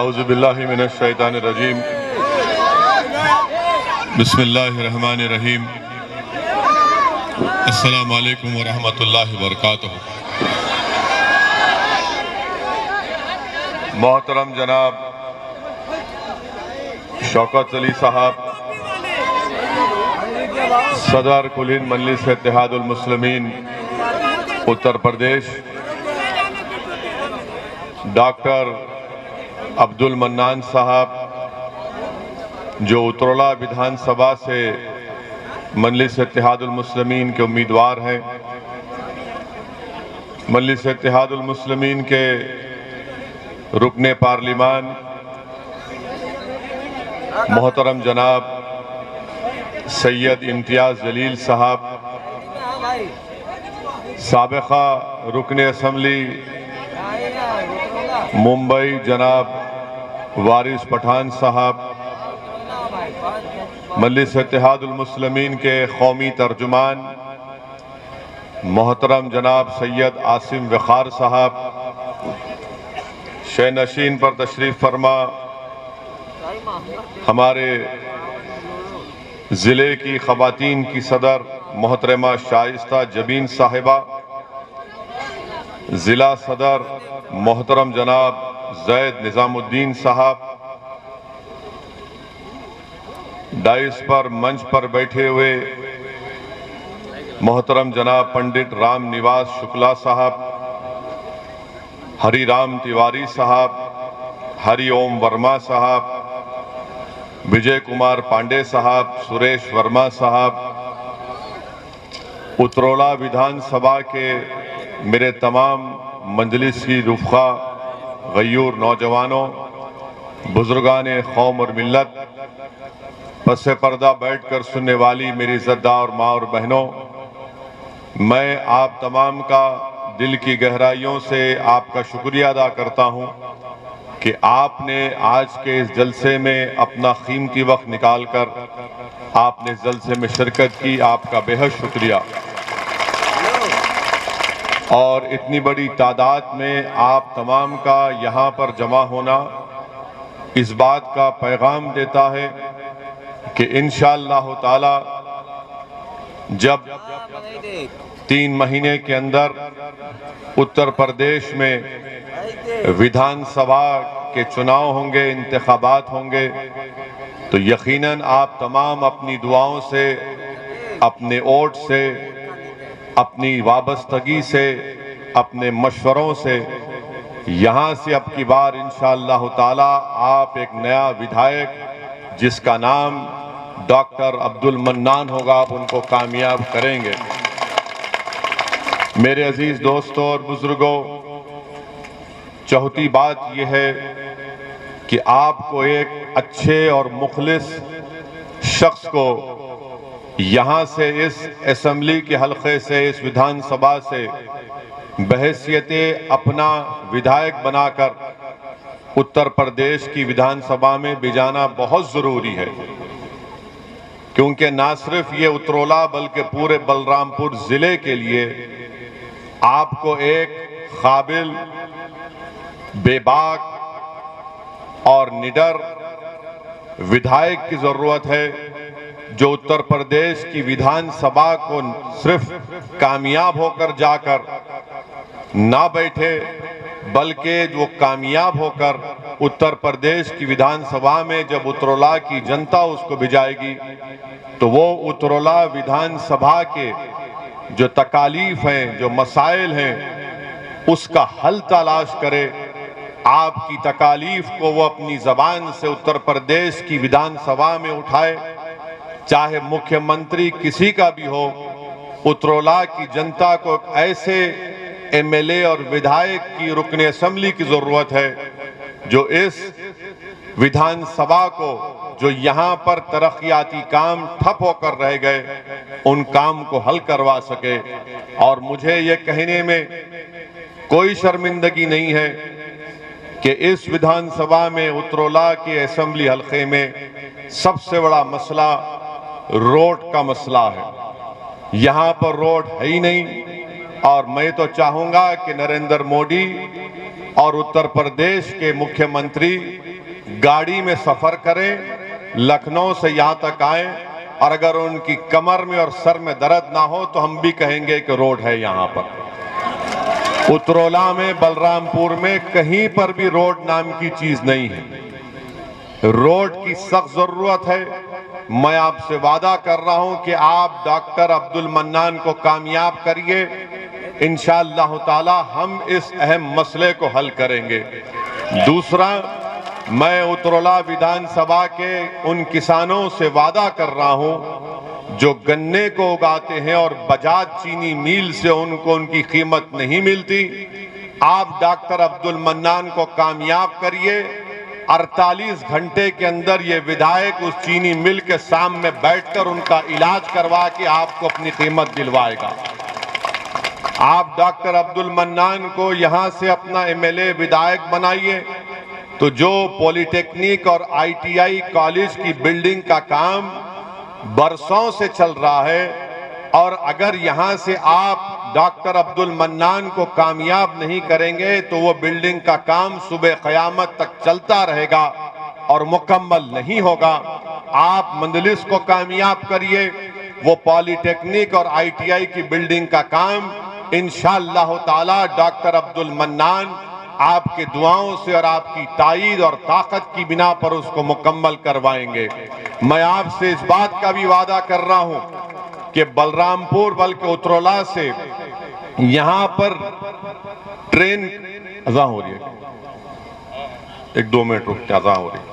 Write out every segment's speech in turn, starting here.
आऊज़ुबिल्लाहि मिनश्शैतानिर्रजीम बिस्मिल्लाहिर्रहमानिर्रहीम अस्सलामु अलैकुम वरहमतुल्लाहि वबरकातुहू। मोहतरम जनाब शौकत अली साहब, सदर कुल हिंद मजलिस इत्तेहादुल मुस्लिमीन उत्तर प्रदेश, डॉक्टर अब्दुल मन्नान साहब जो उतरौला विधानसभा से मजलिस इत्तेहादुल मुस्लिमीन के उम्मीदवार हैं, मजलिस इत्तेहादुल मुस्लिमीन के रुकने पार्लिमान मोहतरम जनाब सैयद इम्तियाज जलील साहब, साबिका रुकने असम्बली मुंबई जनाब वारिस पठान साहब, मजलिस इत्तेहादुल मुस्लिमीन के कौमी तर्जुमान मोहतरम जनाब सैयद आसिम वखार साहब, शहनशीन पर तशरीफ फरमा हमारे ज़िले की ख़वातीन की सदर मोहतरमा शाइस्ता जबीन साहिबा, ज़िला सदर मोहतरम जनाब जैद निज़ामुद्दीन साहब, डाइस पर मंच पर बैठे हुए मोहतरम जनाब पंडित राम निवास शुक्ला साहब, हरिराम तिवारी साहब, हरिओम वर्मा साहब, विजय कुमार पांडे साहब, सुरेश वर्मा साहब, उतरौला विधानसभा के मेरे तमाम मजलिस की रुफ़ा गयूर नौजवानों, बुजुर्गान कौम और मिल्लत, पसे पर्दा बैठकर सुनने वाली मेरी इज़्ज़तदार माँ और बहनों, मैं आप तमाम का दिल की गहराइयों से आपका शुक्रिया अदा करता हूँ कि आपने आज के इस जलसे में अपना कीमती वक्त निकालकर आपने इस जलसे में शिरकत की। आपका बेहद शुक्रिया। और इतनी बड़ी तादाद में आप तमाम का यहाँ पर जमा होना इस बात का पैगाम देता है कि इंशाअल्लाह ताला जब 3 महीने के अंदर उत्तर प्रदेश में विधानसभा के चुनाव होंगे, इंतखाबात होंगे, तो यकीनन आप तमाम अपनी दुआओं से, अपने वोट से, अपनी वाबस्तगी से, अपने मशवरों से यहाँ से अब की बार इंशाअल्लाह ताला आप एक नया विधायक जिसका नाम डॉक्टर अब्दुल मन्नान होगा, आप उनको कामयाब करेंगे। मेरे अजीज दोस्तों और बुजुर्गों, चौथी बात यह है कि आपको एक अच्छे और मुखलिस शख्स को यहाँ से, इस असेंबली के हलके से, इस विधानसभा से बहैसियते अपना विधायक बनाकर उत्तर प्रदेश की विधानसभा में भिजाना बहुत जरूरी है, क्योंकि ना सिर्फ ये उतरौला बल्कि पूरे बलरामपुर जिले के लिए आपको एक काबिल, बेबाक और निडर विधायक की जरूरत है जो उत्तर प्रदेश की विधानसभा को सिर्फ कामयाब होकर जाकर ना बैठे, बल्कि वो कामयाब होकर उत्तर प्रदेश की विधानसभा में जब उतरौला की जनता उसको भिजाएगी तो वो उतरौला विधानसभा के जो तकालीफ हैं, जो मसाइल हैं, उसका हल तलाश करे। आपकी तकालीफ को वो अपनी जबान से उत्तर प्रदेश की विधानसभा में उठाए, चाहे मुख्यमंत्री किसी का भी हो। उतरौला की जनता को ऐसे एमएलए और विधायक की रुकने असेंबली की जरूरत है जो इस विधानसभा को, जो यहाँ पर तरक्याती काम ठप होकर रह गए, उन काम को हल करवा सके। और मुझे ये कहने में कोई शर्मिंदगी नहीं है कि इस विधानसभा में उतरौला के असेंबली हलके में सबसे बड़ा मसला रोड का मसला है। यहाँ पर रोड है ही नहीं, और मैं तो चाहूंगा कि नरेंद्र मोदी और उत्तर प्रदेश के मुख्यमंत्री गाड़ी में सफर करें, लखनऊ से यहाँ तक आए, और अगर उनकी कमर में और सर में दर्द ना हो तो हम भी कहेंगे कि रोड है यहाँ पर। उतरौला में, बलरामपुर में कहीं पर भी रोड नाम की चीज नहीं है। रोड की सख्त जरूरत है। मैं आपसे वादा कर रहा हूं कि आप डॉक्टर अब्दुल मन्नान को कामयाब करिए, इंशाअल्लाह ताला हम इस अहम मसले को हल करेंगे। दूसरा, मैं उतरौला विधानसभा के उन किसानों से वादा कर रहा हूं जो गन्ने को उगाते हैं और बजाज चीनी मिल से उनको उनकी कीमत नहीं मिलती। आप डॉक्टर अब्दुल मन्नान को कामयाब करिए। 48 घंटे के अंदर ये विधायक उस चीनी मिल के सामने बैठकर उनका इलाज करवा के आपको अपनी कीमत दिलवाएगा। आप डॉक्टर अब्दुल मन्नान को यहां से अपना एमएलए विधायक बनाइए तो जो पॉलिटेक्निक और आईटीआई कॉलेज की बिल्डिंग का काम बरसों से चल रहा है, और अगर यहां से आप डॉक्टर अब्दुल मन्नान को कामयाब नहीं करेंगे तो वो बिल्डिंग का काम सुबह क़यामत तक चलता रहेगा और मुकम्मल नहीं होगा। आप मंदलिस को कामयाब करिए, वो पॉलिटेक्निक और आईटीआई की बिल्डिंग का काम इंशाअल्लाह ताला डॉक्टर अब्दुल मन्नान आपके दुआओं से और आपकी ताईद और ताकत की बिना पर उसको मुकम्मल करवाएंगे। मैं आपसे इस बात का भी वादा कर रहा हूं कि बलरामपुर बल्कि उतरौला से यहां पर ट्रेन अज़ां हो रही है, 1-2 मिनट रुक के अज़ां हो रही है।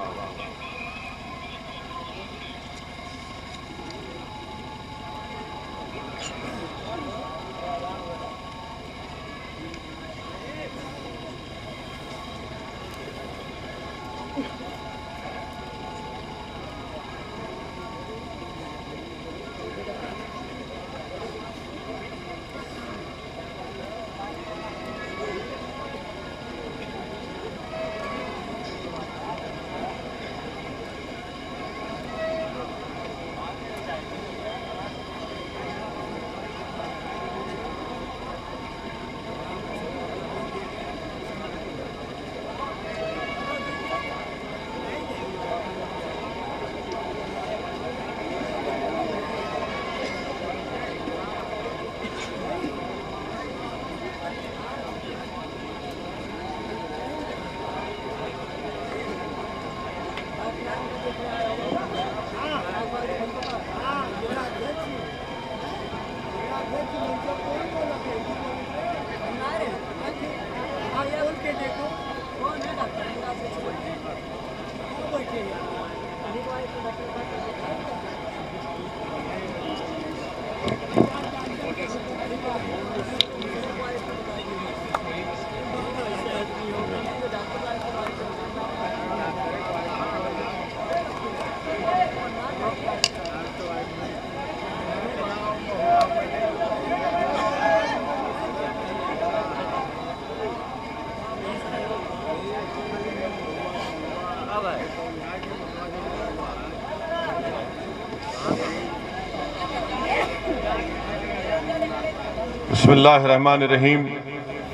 बिस्मिल्लाहिर्रहमानिर्रहीम।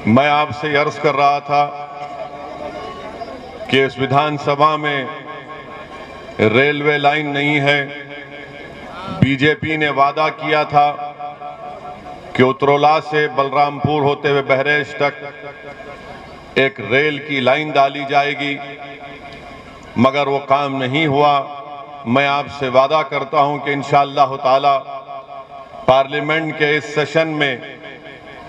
मैं आपसे अर्ज कर रहा था कि इस विधानसभा में रेलवे लाइन नहीं है। बीजेपी ने वादा किया था कि उतरौला से बलरामपुर होते हुए बहरेश तक एक रेल की लाइन डाली जाएगी, मगर वो काम नहीं हुआ। मैं आपसे वादा करता हूं कि इंशाअल्लाह ताला पार्लियामेंट के इस सेशन में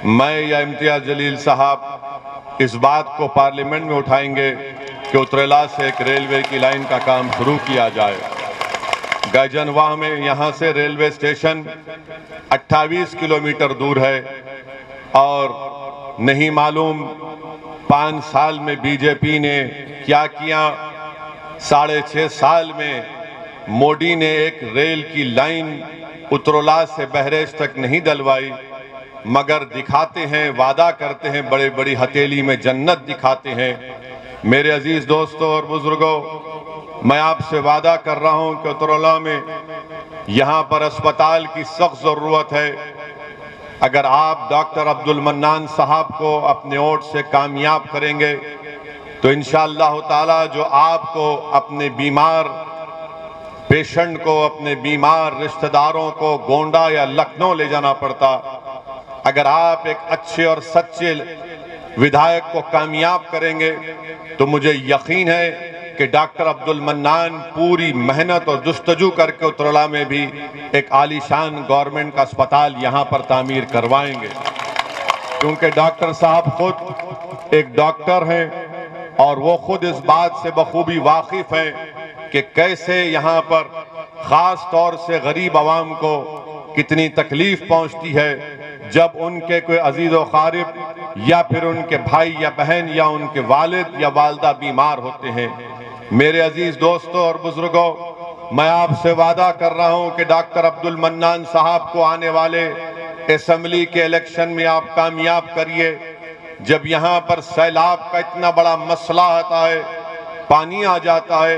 मैं या इम्तियाज जलील साहब इस बात को पार्लियामेंट में उठाएंगे कि उतरौला से एक रेलवे की लाइन का काम शुरू किया जाए। गैजनवाह में यहाँ से रेलवे स्टेशन 28 किलोमीटर दूर है, और नहीं मालूम 5 साल में बीजेपी ने क्या किया। 6.5 साल में मोदी ने एक रेल की लाइन उतरौला से बहरेश तक नहीं डलवाई, मगर दिखाते हैं, वादा करते हैं, बड़े बड़ी हथेली में जन्नत दिखाते हैं। मेरे अजीज दोस्तों और बुजुर्गों, मैं आपसे वादा कर रहा हूं कि उतरौला में यहां पर अस्पताल की सख्त जरूरत है। अगर आप डॉक्टर अब्दुल मन्नान साहब को अपने वोट से कामयाब करेंगे तो इंशाअल्लाह ताला जो आपको अपने बीमार पेशेंट को, अपने बीमार रिश्तेदारों को गोंडा या लखनऊ ले जाना पड़ता, अगर आप एक अच्छे और सच्चे विधायक को कामयाब करेंगे तो मुझे यकीन है कि डॉक्टर अब्दुल मन्नान पूरी मेहनत और जुस्तजू करके उत्तरला में भी एक आलीशान गवर्नमेंट का अस्पताल यहाँ पर तामीर करवाएंगे, क्योंकि डॉक्टर साहब खुद एक डॉक्टर हैं और वो खुद इस बात से बखूबी वाकिफ हैं कि कैसे यहाँ पर खास तौर से गरीब आवाम को कितनी तकलीफ पहुँचती है जब उनके कोई अजीज व क़ारिब या फिर उनके भाई या बहन या उनके वालिद या वालदा बीमार होते हैं। मेरे अजीज दोस्तों और बुजुर्गों, मैं आपसे वादा कर रहा हूं कि डॉक्टर अब्दुल मन्नान साहब को आने वाले असेंबली के इलेक्शन में आप कामयाब करिए। जब यहाँ पर सैलाब का इतना बड़ा मसला आता है, पानी आ जाता है,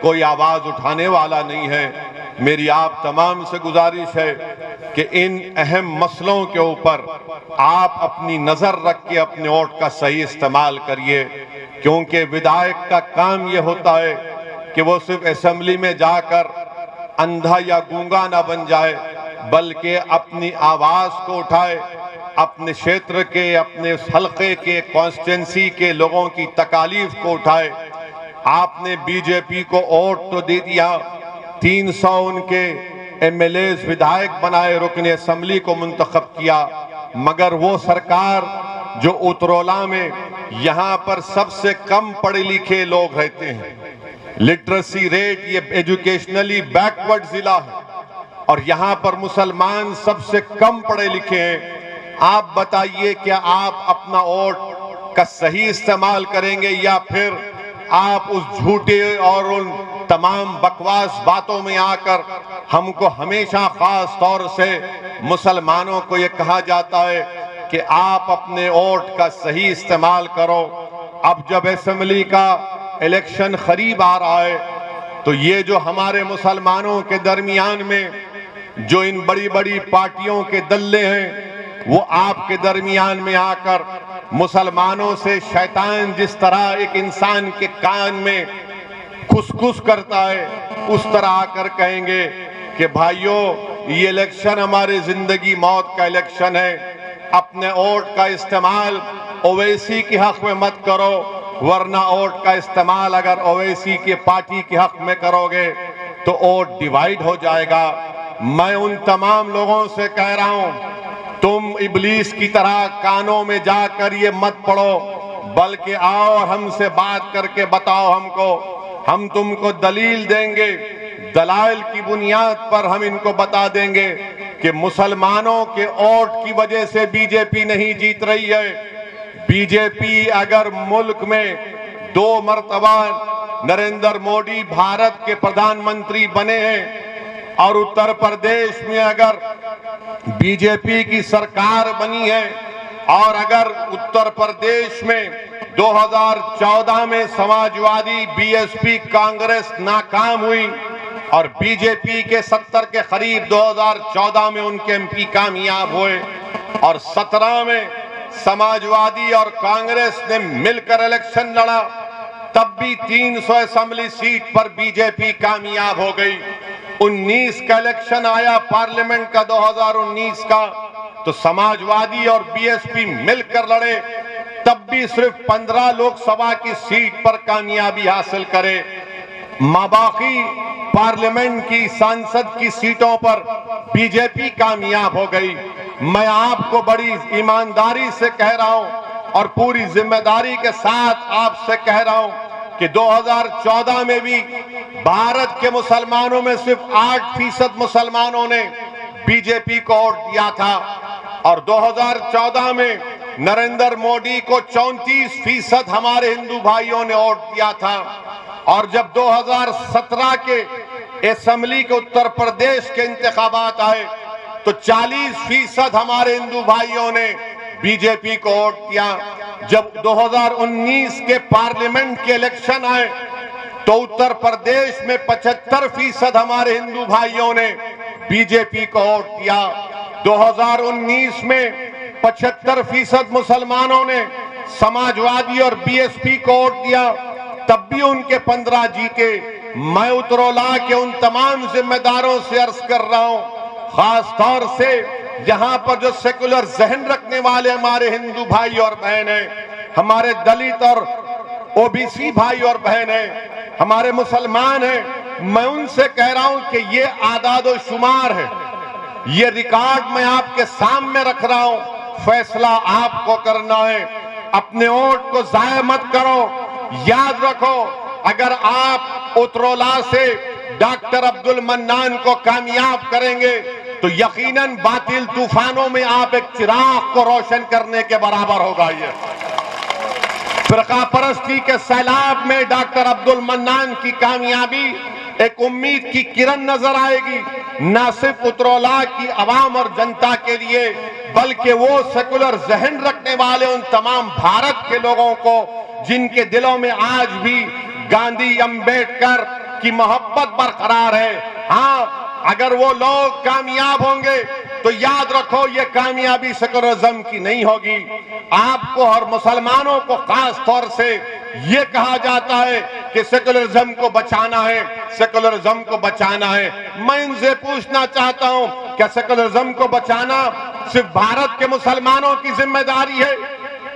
कोई आवाज उठाने वाला नहीं है। मेरी आप तमाम से गुजारिश है कि इन अहम मसलों के ऊपर आप अपनी नजर रख के अपने वोट का सही इस्तेमाल करिए, क्योंकि विधायक का काम ये होता है कि वो सिर्फ असेंबली में जाकर अंधा या गूंगा ना बन जाए, बल्कि अपनी आवाज को उठाए, अपने क्षेत्र के, अपने हल्के के, कॉन्स्टिट्यूंसी के लोगों की तकालीफ को उठाए। आपने बीजेपी को वोट तो दे दिया, 300 उनके एमएलए विधायक बनाए, रुकने असेंबली को मुंतखब किया, मगर वो सरकार जो उत्तरला में यहाँ पर सबसे कम पढ़े लिखे लोग रहते हैं, लिटरेसी रेट, ये एजुकेशनली बैकवर्ड जिला है और यहाँ पर मुसलमान सबसे कम पढ़े लिखे हैं। आप बताइए, क्या आप अपना वोट का सही इस्तेमाल करेंगे या फिर आप उस झूठे और उन तमाम बकवास बातों में आकर हमको हमेशा खास तौर से मुसलमानों को ये कहा जाता है कि आप अपने वोट का सही इस्तेमाल करो। अब जब असेंबली का इलेक्शन करीब आ रहा है तो ये जो हमारे मुसलमानों के दरमियान में जो इन बड़ी बड़ी पार्टियों के दल्ले हैं, वो आपके दरमियान में आकर मुसलमानों से शैतान जिस तरह एक इंसान के कान में खुसखुस करता है, उस तरह आकर कहेंगे कि भाइयों, ये इलेक्शन हमारे जिंदगी मौत का इलेक्शन है, अपने वोट का इस्तेमाल ओवैसी के हक में मत करो, वरना वोट का इस्तेमाल अगर ओवैसी के पार्टी के हक में करोगे तो वोट डिवाइड हो जाएगा। मैं उन तमाम लोगों से कह रहा हूं, तुम इब्लीस की तरह कानों में जाकर ये मत पढ़ो, बल्कि आओ और हमसे बात करके बताओ हमको, हम तुमको दलील देंगे, दलाइल की बुनियाद पर हम इनको बता देंगे कि मुसलमानों के वोट की वजह से बीजेपी नहीं जीत रही है। बीजेपी अगर मुल्क में 2 मरतबा नरेंद्र मोदी भारत के प्रधानमंत्री बने हैं और उत्तर प्रदेश में अगर बीजेपी की सरकार बनी है और अगर उत्तर प्रदेश में 2014 में समाजवादी, बीएसपी, कांग्रेस नाकाम हुई और बीजेपी के 70 के करीब 2014 में उनके एमपी कामयाब हुए और 17 में समाजवादी और कांग्रेस ने मिलकर इलेक्शन लड़ा, तब भी 300 असेंबली सीट पर बीजेपी कामयाब हो गई। 19 का इलेक्शन आया पार्लियामेंट का 2019 का, तो समाजवादी और बीएसपी मिलकर लड़े, तब भी सिर्फ 15 लोकसभा की सीट पर कामयाबी हासिल करे। बाकी पार्लियामेंट की सांसद की सीटों पर बीजेपी कामयाब हो गई। मैं आपको बड़ी ईमानदारी से कह रहा हूं और पूरी जिम्मेदारी के साथ आपसे कह रहा हूं कि 2014 में भी भारत के मुसलमानों में सिर्फ 8% मुसलमानों ने बीजेपी को वोट दिया था और 2014 में नरेंद्र मोदी को 34% हमारे हिंदू भाइयों ने वोट दिया था और जब 2017 के असेंबली के उत्तर प्रदेश के इंतखाबात आए तो 40% हमारे हिंदू भाइयों ने बीजेपी को वोट दिया। जब 2019 के पार्लियामेंट के इलेक्शन आए तो उत्तर प्रदेश में 75% हमारे हिंदू भाइयों ने बीजेपी को वोट दिया। 2019 में 75% मुसलमानों ने समाजवादी और बीएसपी को वोट दिया, तब भी उनके 15 जीते। मैं उत्तरोला के उन तमाम जिम्मेदारों से अर्ज कर रहा हूं, खास तौर से यहां पर जो सेकुलर जहन रखने वाले हमारे हिंदू भाई और बहन हैं, हमारे दलित और ओबीसी भाई और बहन हैं, हमारे मुसलमान हैं, मैं उनसे कह रहा हूं कि ये आदाद शुमार है, ये रिकॉर्ड मैं आपके सामने रख रहा हूं। फैसला आपको करना है, अपने वोट को जाया मत करो। याद रखो, अगर आप उत्तरोला से डॉक्टर अब्दुल मन्नान को कामयाब करेंगे तो यकीनन बातिल तूफानों में आप एक चिराग को रोशन करने के बराबर होगा। ये फिरका परस्ती के सैलाब में डॉक्टर अब्दुल मन्नान की कामयाबी एक उम्मीद की किरण नजर आएगी, न सिर्फ उत्तरोला की आवाम और जनता के लिए, बल्कि वो सेकुलर जहन रखने वाले उन तमाम भारत के लोगों को जिनके दिलों में आज भी गांधी अंबेडकर की मोहब्बत बरकरार है। हाँ, अगर वो लोग कामयाब होंगे तो याद रखो, ये कामयाबी सेकुलरिज्म की नहीं होगी। आपको और मुसलमानों को खास तौर से ये कहा जाता है कि सेकुलरिज्म को बचाना है, सेकुलरिज्म को बचाना है। मैं इनसे पूछना चाहता हूं, क्या सेकुलरिज्म को बचाना सिर्फ भारत के मुसलमानों की जिम्मेदारी है?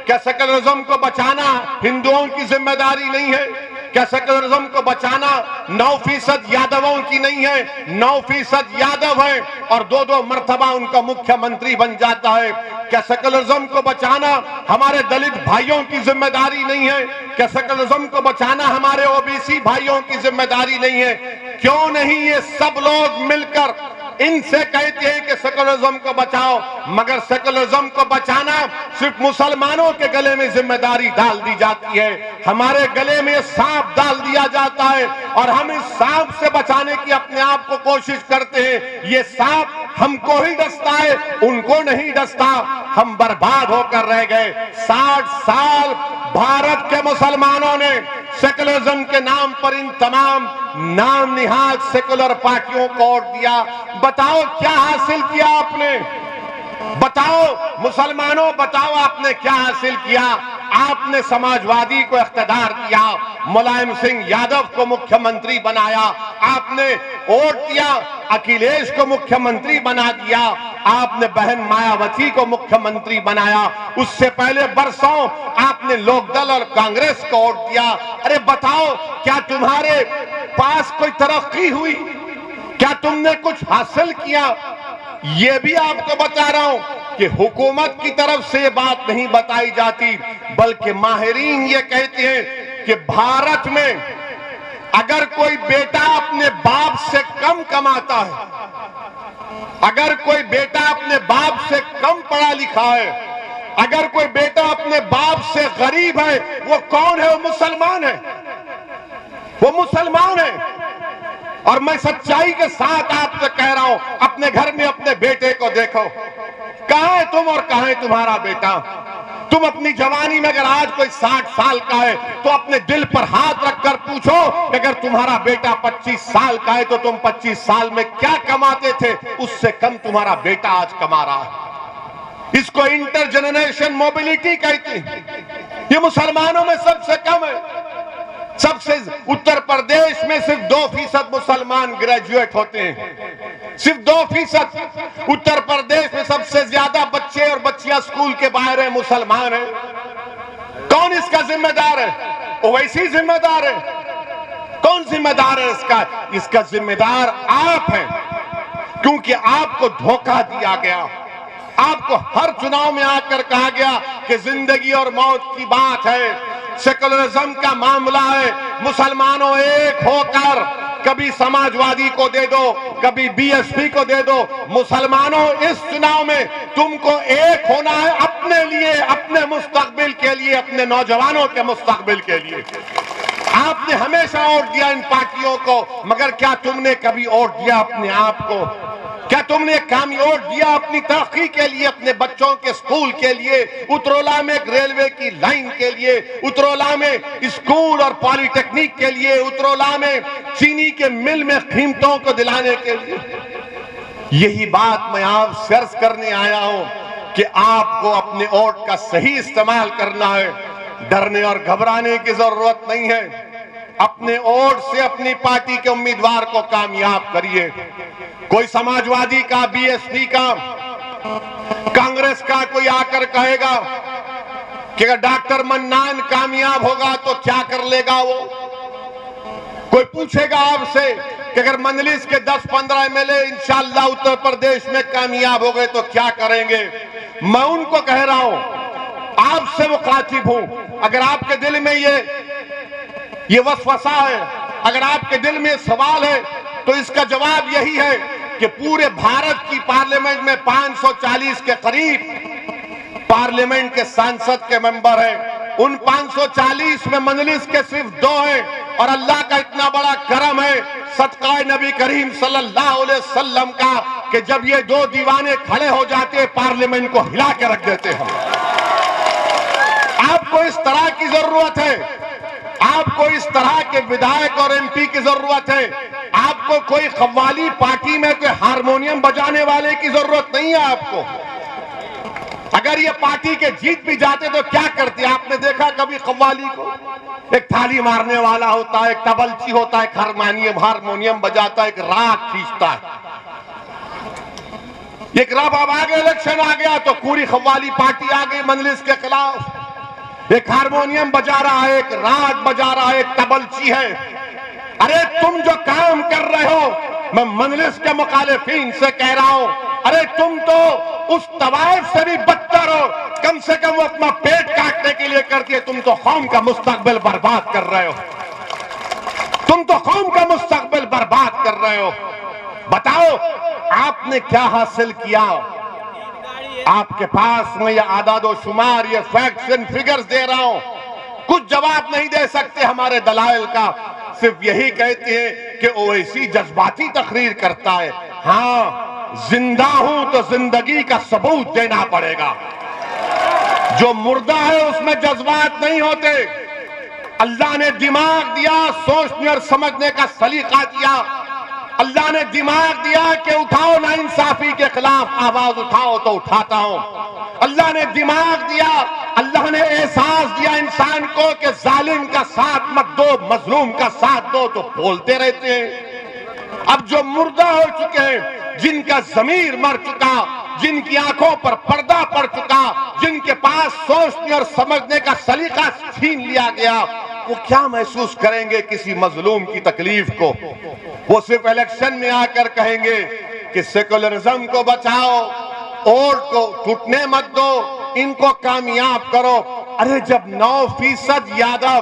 क्या सेकुलरिज्म को बचाना हिंदुओं की जिम्मेदारी नहीं है? क्या सेकुलरिज्म को बचाना 9% यादवों की नहीं है? 9% यादव है और 2-2 मर्तबा उनका मुख्यमंत्री बन जाता है। क्या सेकुलरिज्म को बचाना हमारे दलित भाइयों की जिम्मेदारी नहीं है? क्या सेकुलरिज्म को बचाना हमारे ओबीसी भाइयों की जिम्मेदारी नहीं है? क्यों नहीं ये सब लोग मिलकर इनसे कहते हैं कि सेकुलरिज्म को बचाओ, मगर सेकुलरिज्म को बचाना सिर्फ मुसलमानों के गले में जिम्मेदारी डाल दी जाती है। हमारे गले में सांप डाल दिया जाता है और हम इस सांप से बचाने की अपने आप को कोशिश करते हैं। ये सांप हमको ही डसता है, उनको नहीं डसता। हम बर्बाद होकर रह गए। 60 साल भारत के मुसलमानों ने सेकुलरिज्म के नाम पर इन तमाम नाम निहाद सेकुलर पार्टियों को वोट दिया। बताओ क्या हासिल किया आपने? बताओ मुसलमानों, बताओ आपने क्या हासिल किया? आपने समाजवादी को इख्तियार दिया, मुलायम सिंह यादव को मुख्यमंत्री बनाया, आपने वोट दिया, अखिलेश को मुख्यमंत्री बना दिया, आपने बहन मायावती को मुख्यमंत्री बनाया, उससे पहले बरसों आपने लोकदल और कांग्रेस को वोट दिया। अरे बताओ, क्या तुम्हारे पास कोई तरक्की हुई? क्या तुमने कुछ हासिल किया? ये भी आपको बता रहा हूं कि हुकूमत की तरफ से ये बात नहीं बताई जाती, बल्कि माहिरीन ये कहते हैं कि भारत में अगर कोई बेटा अपने बाप से कम कमाता है, अगर कोई बेटा अपने बाप से कम पढ़ा लिखा है, अगर कोई बेटा अपने बाप से गरीब है, वो कौन है? वो मुसलमान है, वो मुसलमान है। और मैं सच्चाई के साथ आपसे कह रहा हूं, अपने घर में अपने बेटे को देखो, कहां है तुम और कहां है तुम्हारा बेटा? तुम अपनी जवानी में अगर आज कोई 60 साल का है तो अपने दिल पर हाथ रखकर पूछो कि अगर तुम्हारा बेटा 25 साल का है तो तुम 25 साल में क्या कमाते थे? उससे कम तुम्हारा बेटा आज कमा रहा है। इसको इंटरजेनरेशन मोबिलिटी कहती है। ये मुसलमानों में सबसे कम है। सबसे उत्तर प्रदेश में सिर्फ 2% मुसलमान ग्रेजुएट होते हैं, सिर्फ 2%। उत्तर प्रदेश में सबसे ज्यादा बच्चे और बच्चियां स्कूल के बाहर है, मुसलमान है। कौन इसका जिम्मेदार है? ओवैसी जिम्मेदार है। कौन जिम्मेदार है इसका? इसका जिम्मेदार आप हैं, क्योंकि आपको धोखा दिया गया। आपको हर चुनाव में आकर कहा गया कि जिंदगी और मौत की बात है, सेकुलरिज्म का मामला है, मुसलमानों एक होकर कभी समाजवादी को दे दो, कभी बीएसपी को दे दो। मुसलमानों, इस चुनाव में तुमको एक होना है अपने लिए, अपने मुस्तकबिल के लिए, अपने नौजवानों के मुस्तकबिल के लिए। आपने हमेशा वोट दिया इन पार्टियों को, मगर क्या तुमने कभी वोट दिया अपने आप को? क्या तुमने वोट दिया अपनी तरक्की के लिए, अपने बच्चों के स्कूल के लिए, उत्तरोला में एक रेलवे की लाइन के लिए, उत्तरोला में स्कूल और पॉलिटेक्निक के लिए, उत्तरोला में चीनी के मिल में कीमतों को दिलाने के लिए? यही बात मैं आप सर्च करने आया हूं कि आपको अपने वोट का सही इस्तेमाल करना है। डरने और घबराने की जरूरत नहीं है। अपने वोट से अपनी पार्टी के उम्मीदवार को कामयाब करिए। कोई समाजवादी का, बीएसपी का, कांग्रेस का कोई आकर कहेगा कि अगर डॉक्टर मन्नान कामयाब होगा तो क्या कर लेगा वो। कोई पूछेगा आपसे कि अगर मंजलिस के 10-15 एमएलए इंशाअल्लाह उत्तर प्रदेश में कामयाब हो गए तो क्या करेंगे। मैं उनको कह रहा हूं, आपसे मुखातिब हूं, अगर आपके दिल में ये वसवसा है, अगर आपके दिल में सवाल है, तो इसका जवाब यही है कि पूरे भारत की पार्लियामेंट में 540 के करीब पार्लियामेंट के सांसद के मेंबर हैं। उन 540 में मंजलिस के सिर्फ 2 हैं और अल्लाह का इतना बड़ा करम है, सदका नबी करीम सल्लल्लाहु अलैहि वसल्लम का, कि जब ये 2 दीवाने खड़े हो जाते हैं पार्लियामेंट को हिला के रख देते हैं। आपको इस तरह की जरूरत है, आपको इस तरह के विधायक और एमपी की जरूरत है। आपको कोई कव्वाली पार्टी में कोई हारमोनियम बजाने वाले की जरूरत नहीं है। आपको अगर ये पार्टी के जीत भी जाते तो क्या करते। आपने देखा कभी कव्वाली को? एक थाली मारने वाला होता है, एक तबलची होता है, एक हारमोनियम बजाता है, एक राग खींचता है। एक रब अब आगे इलेक्शन आ गया तो पूरी कव्वाली पार्टी आ गई मंजलिस के खिलाफ। एक हारमोनियम बजा रहा है, एक राग बजा रहा है, एक तबलची है। अरे तुम जो काम कर रहे हो, मैं मंजलिस के मुखालिफिन से कह रहा हूं, अरे तुम तो उस तवाइफ से भी बदतर हो। कम से कम वो अपना पेट काटने के लिए करती है, तुम तो कौम का मुस्तकबिल बर्बाद कर रहे हो। तुम तो कौम का मुस्तकबिल बर्बाद कर रहे हो। बताओ आपने क्या हासिल किया। आपके पास में ये आदादो शुमार, ये फैक्ट्स एंड फिगर्स दे रहा हूं, कुछ जवाब नहीं दे सकते हमारे दलाइल का। सिर्फ यही कहते हैं कि ओवैसी जज्बाती तकरीर करता है। हाँ, जिंदा हूं तो जिंदगी का सबूत देना पड़ेगा। जो मुर्दा है उसमें जज्बात नहीं होते। अल्लाह ने दिमाग दिया, सोचने और समझने का सलीका दिया। अल्लाह ने दिमाग दिया कि उठाओ ना इंसाफी के खिलाफ आवाज उठाओ तो उठाता हूं। अल्लाह ने दिमाग दिया, अल्लाह ने एहसास दिया इंसान को कि जालिम का साथ मत दो, मजलूम का साथ दो, तो बोलते रहते हैं। अब जो मुर्दा हो चुके हैं, जिनका जमीर मर चुका, जिनकी आंखों पर पर्दा पड़ चुका, जिनके पास सोचने और समझने का सलीका छीन लिया गया, वो क्या महसूस करेंगे किसी मजलूम की तकलीफ को। वो सिर्फ इलेक्शन में आकर कहेंगे कि सेकुलरिज्म को बचाओ, वोट को टूटने मत दो, इनको कामयाब करो। अरे जब 9% यादव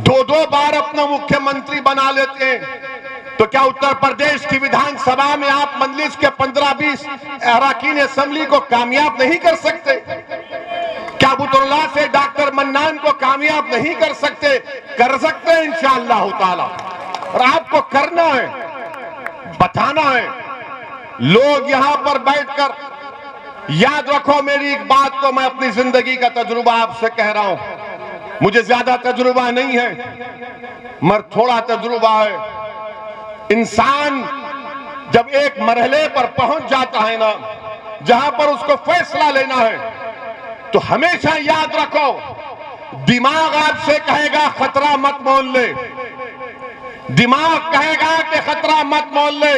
2-2 बार अपना मुख्यमंत्री बना लेते हैं, तो क्या उत्तर प्रदेश की विधानसभा में आप मंजलिस के 15-20 अरकान असेंबली को कामयाब नहीं कर सकते? क्या बुतुल्लाह से डॉक्टर मन्नान को कामयाब नहीं कर सकते? कर सकते हैं इंशाअल्लाह ताला। और आपको करना है, बताना है। लोग यहां पर बैठकर, याद रखो मेरी एक बात को, मैं अपनी जिंदगी का तजुर्बा आपसे कह रहा हूं। मुझे ज्यादा तजुर्बा नहीं है, मगर थोड़ा तजुर्बा है। इंसान जब एक मरहले पर पहुंच जाता है ना, जहां पर उसको फैसला लेना है, तो हमेशा याद रखो, दिमाग आपसे कहेगा खतरा मत मोल ले। दिमाग कहेगा कि खतरा मत मोल ले।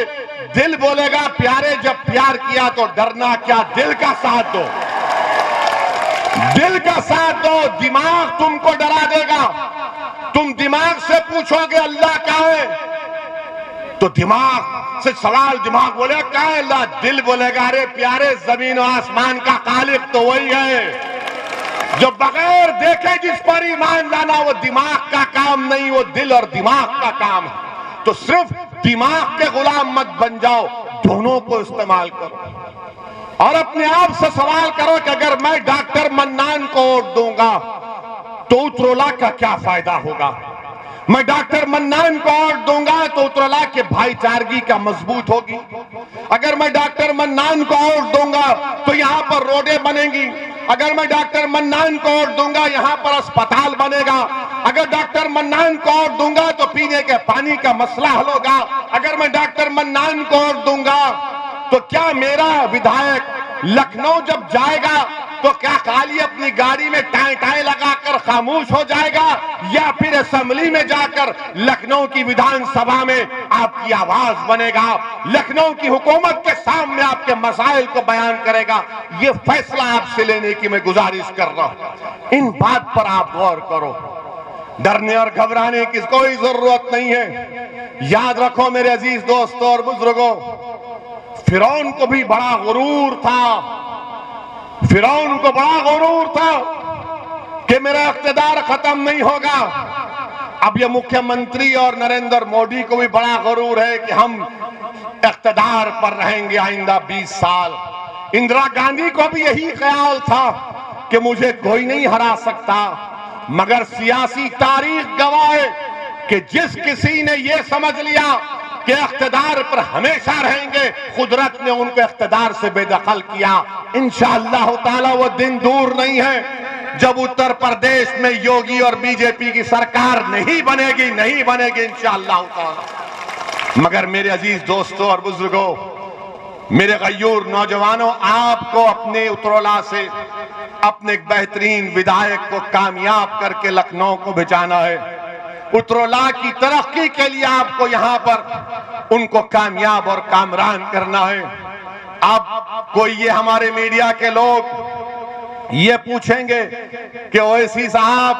दिल बोलेगा प्यारे जब प्यार किया तो डरना क्या, दिल का साथ दो, दिल का साथ दो। दिमाग तुमको डरा देगा। तुम दिमाग से पूछोगे अल्लाह कहाँ है, तो दिमाग से सवाल, दिमाग बोलेगा कहाँ है अल्लाह, दिल बोलेगा अरे प्यारे जमीन और आसमान का खालिक तो वही है। जो बगैर देखे जिस पर ईमान लाना, वो दिमाग का काम नहीं, वो दिल और दिमाग का काम है। तो सिर्फ दिमाग के गुलाम मत बन जाओ, दोनों को इस्तेमाल करो। और अपने आप से सवाल करो कि अगर मैं डॉक्टर मन्नान को वोट दूंगा तो उत्तरोला का क्या फायदा होगा। मैं डॉक्टर मन्नान को वोट दूंगा तो उत्तरोला के भाईचारगी का मजबूत होगी। अगर मैं डॉक्टर मन्नान को वोट दूंगा तो यहाँ पर रोडें बनेंगी। अगर मैं डॉक्टर मन्नान को वोट दूंगा यहाँ पर अस्पताल बनेगा। अगर डॉक्टर मन्नान को वोट दूंगा तो पीने के पानी का मसला हल होगा। अगर मैं डॉक्टर मन्नान को वोट दूंगा तो क्या मेरा विधायक लखनऊ जब जाएगा तो क्या खाली अपनी गाड़ी में टाई टाई लगाकर खामोश हो जाएगा, या फिर असेंबली में जाकर लखनऊ की विधानसभा में आपकी आवाज बनेगा, लखनऊ की हुकूमत के सामने आपके मसाइल को बयान करेगा? ये फैसला आपसे लेने की मैं गुजारिश कर रहा हूं। इन बात पर आप गौर करो। डरने और घबराने की कोई जरूरत नहीं है। याद रखो मेरे अजीज दोस्तों और बुजुर्गों, फिरौन को भी बड़ा गुरूर था, फिरौन को बड़ा गुरूर था कि मेरा इख्तिदार खत्म नहीं होगा। अब ये मुख्यमंत्री और नरेंद्र मोदी को भी बड़ा गुरूर है कि हम इख्तिदार पर रहेंगे आइंदा 20 साल। इंदिरा गांधी को भी यही ख्याल था कि मुझे कोई नहीं हरा सकता, मगर सियासी तारीख गवाह है कि जिस किसी ने यह समझ लिया कि इख्तिदार पर हमेशा रहेंगे, कुदरत ने उनको इख्तिदार से बेदखल किया। इंशाअल्लाह ताला वो दिन दूर नहीं है जब उत्तर प्रदेश में योगी और बीजेपी की सरकार नहीं बनेगी इंशाअल्लाह ताला। मगर मेरे अजीज दोस्तों और बुजुर्गों, मेरे गयूर नौजवानों, आपको अपने उतरौला से अपने एक बेहतरीन विधायक को कामयाब करके लखनऊ को भिजाना है। उतरौला की तरक्की के लिए आपको यहां पर उनको कामयाब और कामरान करना है। अब कोई ये हमारे मीडिया के लोग ये पूछेंगे कि ओवैसी साहब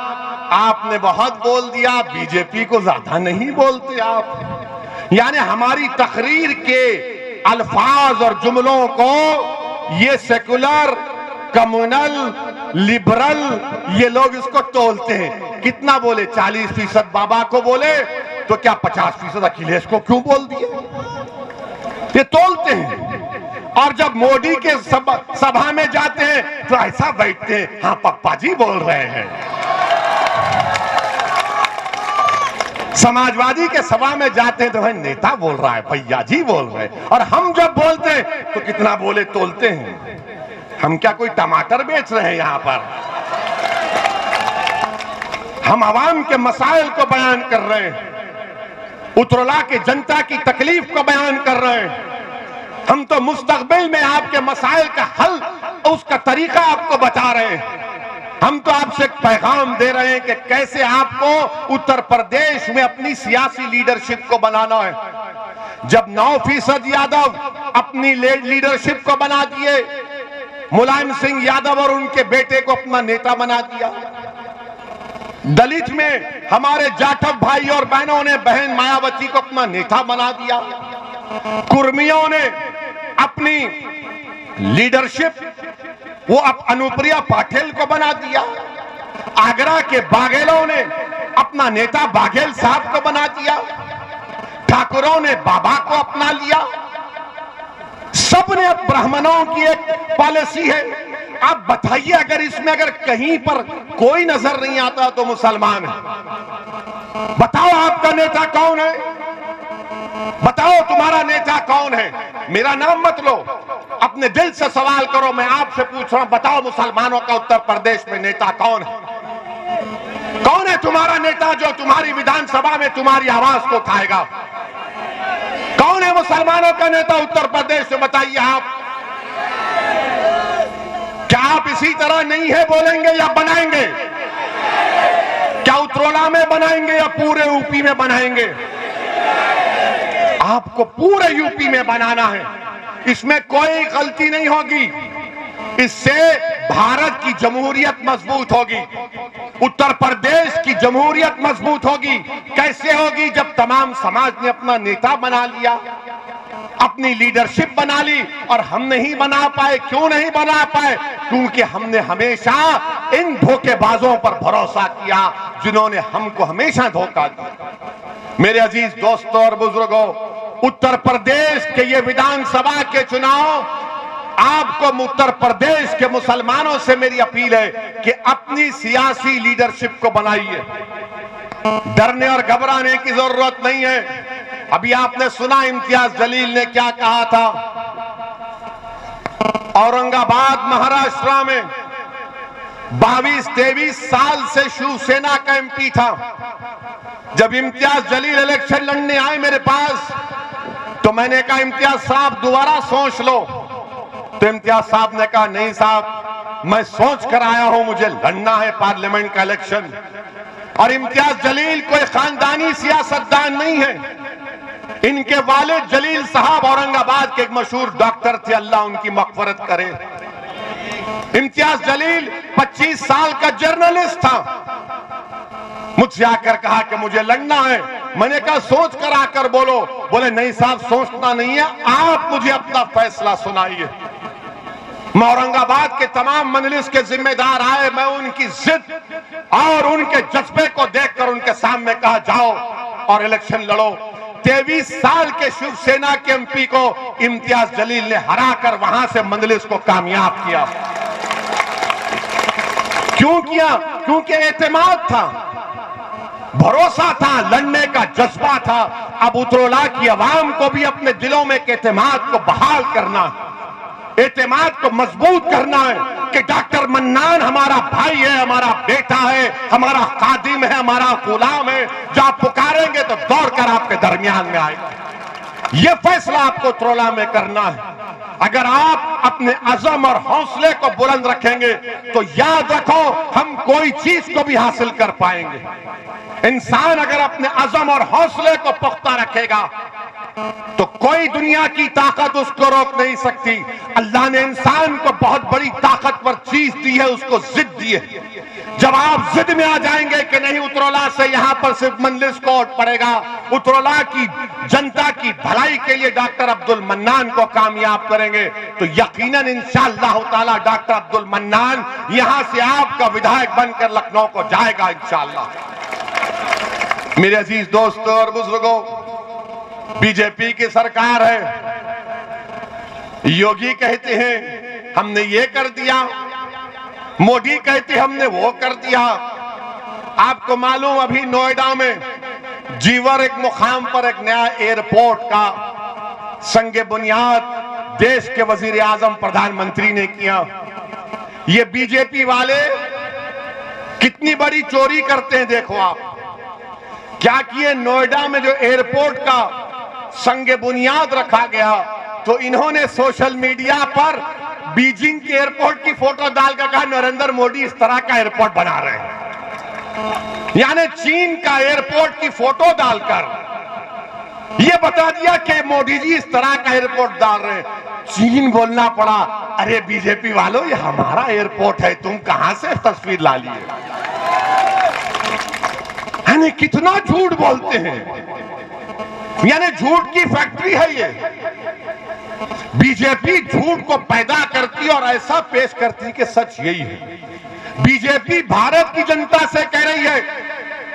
आपने बहुत बोल दिया, बीजेपी को ज्यादा नहीं बोलते आप। यानी हमारी तकरीर के अल्फाज और जुमलों को ये सेकुलर, कम्युनल, लिबरल ये लोग इसको तोलते हैं। कितना बोले? 40% बाबा को बोले तो क्या 50% अखिलेश को क्यों बोल दिए? ये तोलते हैं। और जब मोदी के सभा में जाते हैं तो ऐसा बैठते हैं, हाँ पप्पा जी बोल रहे हैं। समाजवादी के सभा में जाते हैं तो भाई नेता बोल रहा है, भैया जी बोल रहे हैं। और हम जब बोलते हैं तो कितना बोले तोलते हैं। हम क्या कोई टमाटर बेच रहे हैं यहां पर? हम आवाम के मसाइल को बयान कर रहे हैं, उतरौला की जनता की तकलीफ को बयान कर रहे हैं। हम तो मुस्तकबिल में आपके मसाइल का हल, उसका तरीका आपको बता रहे हैं। हम तो आपसे एक पैगाम दे रहे हैं कि कैसे आपको उत्तर प्रदेश में अपनी सियासी लीडरशिप को बनाना है। जब 9% यादव अपनी लीडरशिप को बना दिए, मुलायम सिंह यादव और उनके बेटे को अपना नेता बना दिया। दलित में हमारे जाटव भाई और बहनों ने बहन मायावती को अपना नेता बना दिया। कुर्मियों ने अपनी लीडरशिप वो अनुप्रिया पाटिल को बना दिया। आगरा के बाघेलों ने अपना नेता बाघेल साहब को बना दिया। ठाकुरों ने बाबा को अपना लिया। सबने अब ब्राह्मणों की एक पॉलिसी है। आप बताइए, अगर कहीं पर कोई नजर नहीं आता तो मुसलमान है। बताओ आपका नेता कौन है? बताओ तुम्हारा नेता कौन है? मेरा नाम मत लो, अपने दिल से सवाल करो। मैं आपसे पूछ रहा हूं, बताओ मुसलमानों का उत्तर प्रदेश में नेता कौन है? कौन है तुम्हारा नेता जो तुम्हारी विधानसभा में तुम्हारी आवाज को उठाएगा? कौन है मुसलमानों का नेता उत्तर प्रदेश में? बताइए आप। क्या आप इसी तरह नहीं है बोलेंगे या बनाएंगे? क्या उतरौला में बनाएंगे या पूरे यूपी में बनाएंगे? आपको पूरे यूपी में बनाना है। इसमें कोई गलती नहीं होगी। इससे भारत की जमहूरियत मजबूत होगी, उत्तर प्रदेश की जमहूरियत मजबूत होगी। कैसे होगी? जब तमाम समाज ने अपना नेता बना लिया, अपनी लीडरशिप बना ली। और हम नहीं बना पाए। क्यों नहीं बना पाए? क्योंकि हमने हमेशा इन धोखेबाजों पर भरोसा किया जिन्होंने हमको हमेशा धोखा दिया। मेरे अजीज दोस्तों और बुजुर्गों, उत्तर प्रदेश के ये विधानसभा के चुनाव, आपको उत्तर प्रदेश के मुसलमानों से मेरी अपील है कि अपनी सियासी लीडरशिप को बनाइए। डरने और घबराने की जरूरत नहीं है। अभी आपने सुना इम्तियाज जलील ने क्या कहा था। औरंगाबाद महाराष्ट्र में 22-23 साल से शिवसेना का एमपी था। जब इम्तियाज जलील इलेक्शन लड़ने आए मेरे पास, तो मैंने कहा इम्तियाज साहब दोबारा सोच लो। तो इम्तियाज साहब ने कहा नहीं साहब, मैं सोच कर आया हूं, मुझे लड़ना है पार्लियामेंट का इलेक्शन। और इम्तियाज जलील कोई खानदानी सियासतदान नहीं है, इनके वालिद जलील साहब औरंगाबाद के एक मशहूर डॉक्टर थे, अल्लाह उनकी मग़फ़िरत करे। इम्तियाज जलील 25 साल का जर्नलिस्ट था, मुझसे आकर कहा कि मुझे लड़ना है। मैंने कहा सोच कर आकर बोलो। बोले नहीं साहब, सोचना नहीं है, आप मुझे अपना फैसला सुनाइए। मैं औरंगाबाद के तमाम मजलिस के जिम्मेदार आए, मैं उनकी जिद और उनके जज्बे को देखकर उनके सामने कहा जाओ और इलेक्शन लड़ो। 23 साल के शिवसेना के एमपी को इम्तियाज जलील ने हराकर वहां से मजलिस को कामयाब किया। क्यों किया? क्योंकि एतमाद था, भरोसा था, लड़ने का जज्बा था। अब उतरोला की आवाम को भी अपने दिलों में एतमाद को बहाल करना, एतमाद को मजबूत करना है कि डॉक्टर मन्नान हमारा भाई है, हमारा बेटा है, हमारा खादिम है, हमारा गुलाम है। जो आप पुकारेंगे तो दौड़कर आपके दरमियान में आएगा। यह फैसला आपको उतरोला में करना है। अगर आप अपने अज़म और हौसले को बुलंद रखेंगे तो याद रखो, हम कोई चीज को भी हासिल कर पाएंगे। इंसान अगर अपने अज़म और हौसले को पुख्ता रखेगा तो कोई दुनिया की ताकत उसको रोक नहीं सकती। अल्लाह ने इंसान को बहुत बड़ी ताकतवर चीज दी है, उसको जिद दी है। जब आप जिद में आ जाएंगे कि नहीं उतरोला से यहां पर सिर्फ मजलिस को वोट पड़ेगा, उतरोला की जनता की भलाई के लिए डॉक्टर अब्दुल मन्नान को कामयाब करेंगे, तो यकीनन इंशाअल्लाह ताला डॉक्टर अब्दुल मन्नान यहां से आपका विधायक बनकर लखनऊ को जाएगा इंशाअल्लाह। मेरे अजीज दोस्तों और बुजुर्गों, बीजेपी की सरकार है, योगी कहते हैं हमने ये कर दिया, मोदी कहते हमने वो कर दिया। आपको मालूम अभी नोएडा में जीवर एक मुकाम पर एक नया एयरपोर्ट का संगे बुनियाद देश के वजीर आजम प्रधानमंत्री ने किया। ये बीजेपी वाले कितनी बड़ी चोरी करते हैं देखो आप। क्या किए, नोएडा में जो एयरपोर्ट का संगे बुनियाद रखा गया तो इन्होंने सोशल मीडिया पर बीजिंग के एयरपोर्ट की फोटो डालकर कहा नरेंद्र मोदी इस तरह का एयरपोर्ट बना रहे हैं। यानी चीन का एयरपोर्ट की फोटो डालकर यह बता दिया कि मोदी जी इस तरह का एयरपोर्ट डाल रहे हैं। चीन बोलना पड़ा, अरे बीजेपी वालों ये हमारा एयरपोर्ट है, तुम कहां से तस्वीर ला लिए। यानी कितना झूठ बोलते हैं, यानी झूठ की फैक्ट्री है ये। बीजेपी झूठ को पैदा करती और ऐसा पेश करती कि सच यही है। बीजेपी भारत की जनता से कह रही है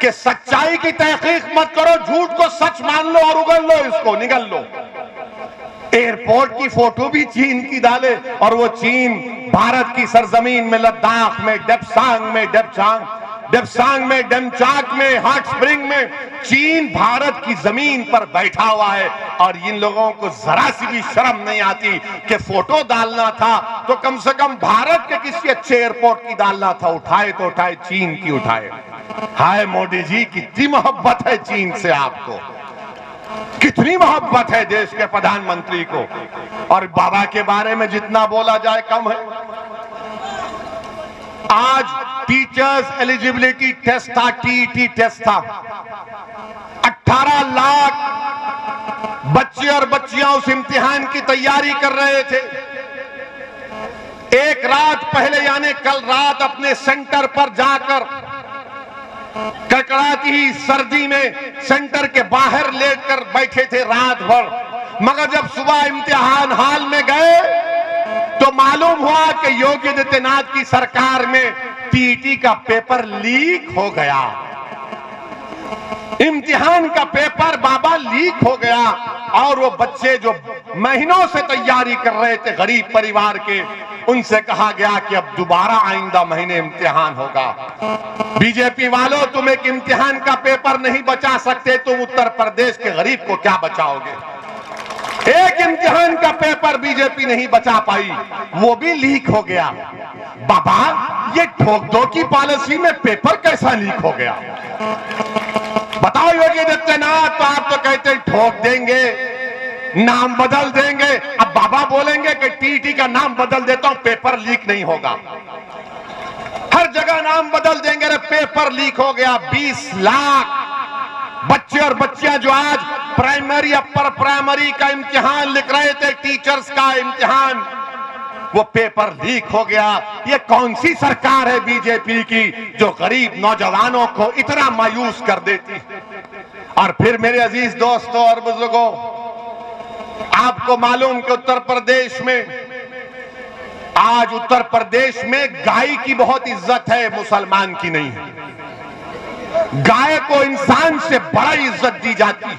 कि सच्चाई की तहकीक मत करो, झूठ को सच मान लो और उगल लो, इसको निगल लो। एयरपोर्ट की फोटो भी चीन की डाले और वो चीन भारत की सरजमीन में, लद्दाख में, डेप्सांग में, डेमचाक में, हॉट स्प्रिंग में चीन भारत की जमीन पर बैठा हुआ है। और इन लोगों को जरा सी भी शर्म नहीं आती कि फोटो डालना था तो कम से कम भारत के किसी अच्छे एयरपोर्ट की डालना था, उठाए तो उठाए चीन की उठाए। हाय मोदी जी, कितनी मोहब्बत है चीन से आपको, कितनी मोहब्बत है देश के प्रधानमंत्री को। और बाबा के बारे में जितना बोला जाए कम है। आज टीचर्स एलिजिबिलिटी टेस्ट था, टीईटी टेस्ट था। 18 लाख बच्चे और बच्चियां उस इम्तिहान की तैयारी कर रहे थे। एक रात पहले यानी कल रात अपने सेंटर पर जाकर कड़कड़ाती ही सर्दी में सेंटर के बाहर लेटकर बैठे थे रात भर। मगर जब सुबह इम्तिहान हाल में गए तो मालूम हुआ कि योगी आदित्यनाथ की सरकार में टीईटी का पेपर लीक हो गया। इम्तिहान का पेपर बाबा लीक हो गया और वो बच्चे जो महीनों से तैयारी कर रहे थे गरीब परिवार के, उनसे कहा गया कि अब दोबारा आइंदा महीने इम्तिहान होगा। बीजेपी वालों, तुम एक इम्तिहान का पेपर नहीं बचा सकते, तुम उत्तर प्रदेश के गरीब को क्या बचाओगे। एक इम्तिहान का पेपर बीजेपी नहीं बचा पाई, वो भी लीक हो गया। बाबा, ये ठोक दो की पॉलिसी में पेपर कैसा लीक हो गया बताओ योगी आदित्यनाथ। तो आप तो कहते ठोक देंगे, नाम बदल देंगे। अब बाबा बोलेंगे कि टीटी का नाम बदल देता हूं, पेपर लीक नहीं होगा। हर जगह नाम बदल देंगे, अरे पेपर लीक हो गया। 20 लाख बच्चे और बच्चियां जो आज प्राइमरी अपर प्राइमरी का इम्तिहान लिख रहे थे, टीचर्स का इम्तिहान, वो पेपर लीक हो गया। ये कौन सी सरकार है बीजेपी की जो गरीब नौजवानों को इतना मायूस कर देती। और फिर मेरे अजीज दोस्तों और बुजुर्गों, आपको मालूम कि उत्तर प्रदेश में आज उत्तर प्रदेश में गाय की बहुत इज्जत है, मुसलमान की नहीं है। गाय को इंसान से बड़ा इज्जत दी जाती है।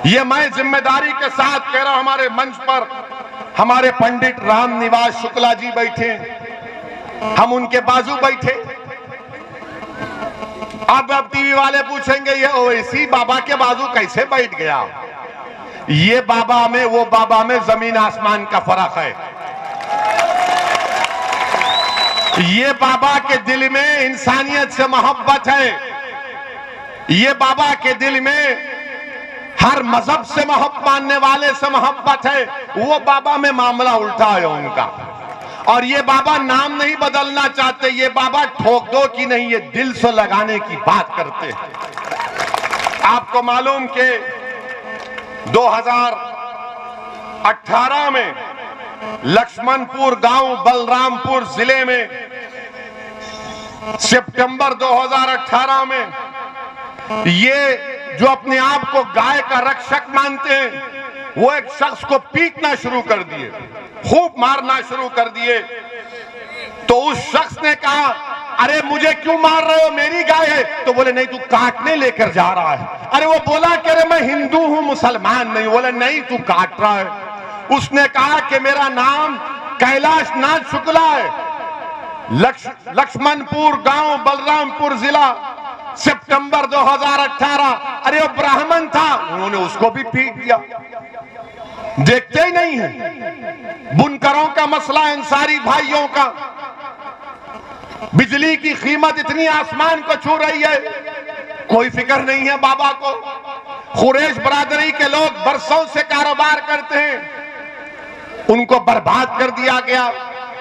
ये मैं जिम्मेदारी के साथ कह रहा हूं। हमारे मंच पर हमारे पंडित राम निवास शुक्ला जी बैठे, हम उनके बाजू बैठे। अब टीवी वाले पूछेंगे ये ओवैसी बाबा के बाजू कैसे बैठ गया। ये बाबा में वो बाबा में जमीन आसमान का फर्क है। ये बाबा के दिल में इंसानियत से मोहब्बत है। ये बाबा के दिल में हर मजहब से मोहब्बत मानने वाले से मोहब्बत है। वो बाबा में मामला उल्टा है उनका। और ये बाबा नाम नहीं बदलना चाहते, ये बाबा ठोक दो कि नहीं, ये दिल से लगाने की बात करते हैं। आपको मालूम कि 2018 में लक्ष्मणपुर गांव बलरामपुर जिले में सितंबर 2018 में ये जो अपने आप को गाय का रक्षक मानते हैं, वो एक शख्स को पीटना शुरू कर दिए, खूब मारना शुरू कर दिए। तो उस शख्स ने कहा, अरे मुझे क्यों मार रहे हो, मेरी गाय है। तो बोले नहीं, तू काटने लेकर जा रहा है। अरे वो बोला कि अरे मैं हिंदू हूं, मुसलमान नहीं। बोले नहीं, तू काट रहा है। उसने कहा कि मेरा नाम कैलाश नाथ शुक्ला है, लक्ष्मणपुर गांव बलरामपुर जिला, सितंबर 2018। अरे वो ब्राह्मण था, उन्होंने उसको भी पीट दिया। देखते ही नहीं है बुनकरों का मसला, अंसारी भाइयों का। बिजली की कीमत इतनी आसमान को छू रही है, कोई फिक्र नहीं है बाबा को। कुरैश बरादरी के लोग बरसों से कारोबार करते हैं, उनको बर्बाद कर दिया गया।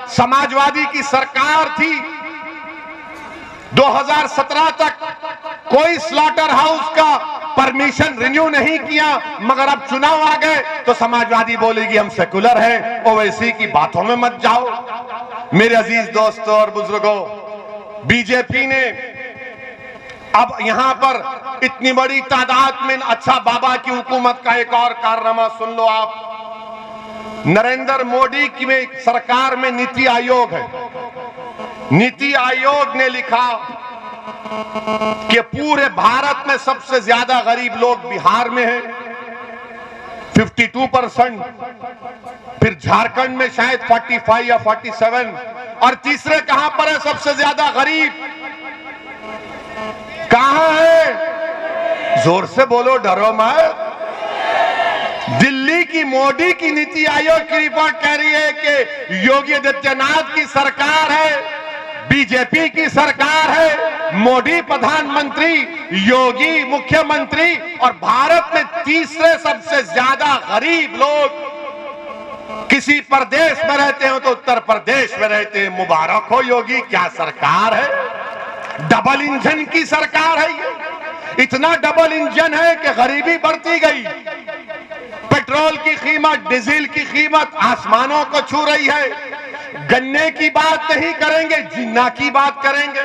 समाजवादी की सरकार थी, 2017 तक कोई स्लॉटर हाउस का परमिशन रिन्यू नहीं किया, मगर अब चुनाव आ गए तो समाजवादी बोलेगी हम सेकुलर हैं, ओवैसी की बातों में मत जाओ। मेरे अजीज दोस्तों और बुजुर्गों, बीजेपी ने अब यहां पर इतनी बड़ी तादाद में, अच्छा बाबा की हुकूमत का एक और कारनामा सुन लो आप। नरेंद्र मोदी की सरकार में नीति आयोग है। नीति आयोग ने लिखा कि पूरे भारत में सबसे ज्यादा गरीब लोग बिहार में हैं, 52%, फिर झारखंड में शायद 45 या 47, और तीसरे कहां पर है सबसे ज्यादा गरीब? कहां है? जोर से बोलो, डरो मत। दिल्ली की मोदी की नीति आयोग की रिपोर्ट कह रही है कि योगी आदित्यनाथ की सरकार है, बीजेपी की सरकार है, मोदी प्रधानमंत्री, योगी मुख्यमंत्री, और भारत में तीसरे सबसे ज्यादा गरीब लोग किसी प्रदेश में रहते हो तो उत्तर प्रदेश में रहते हैं। मुबारक हो योगी, क्या सरकार है। डबल इंजन की सरकार है ये। इतना डबल इंजन है कि गरीबी बढ़ती गई। पेट्रोल की कीमत, डीजल की कीमत आसमानों को छू रही है। गन्ने की बात नहीं करेंगे, जिन्ना की बात करेंगे।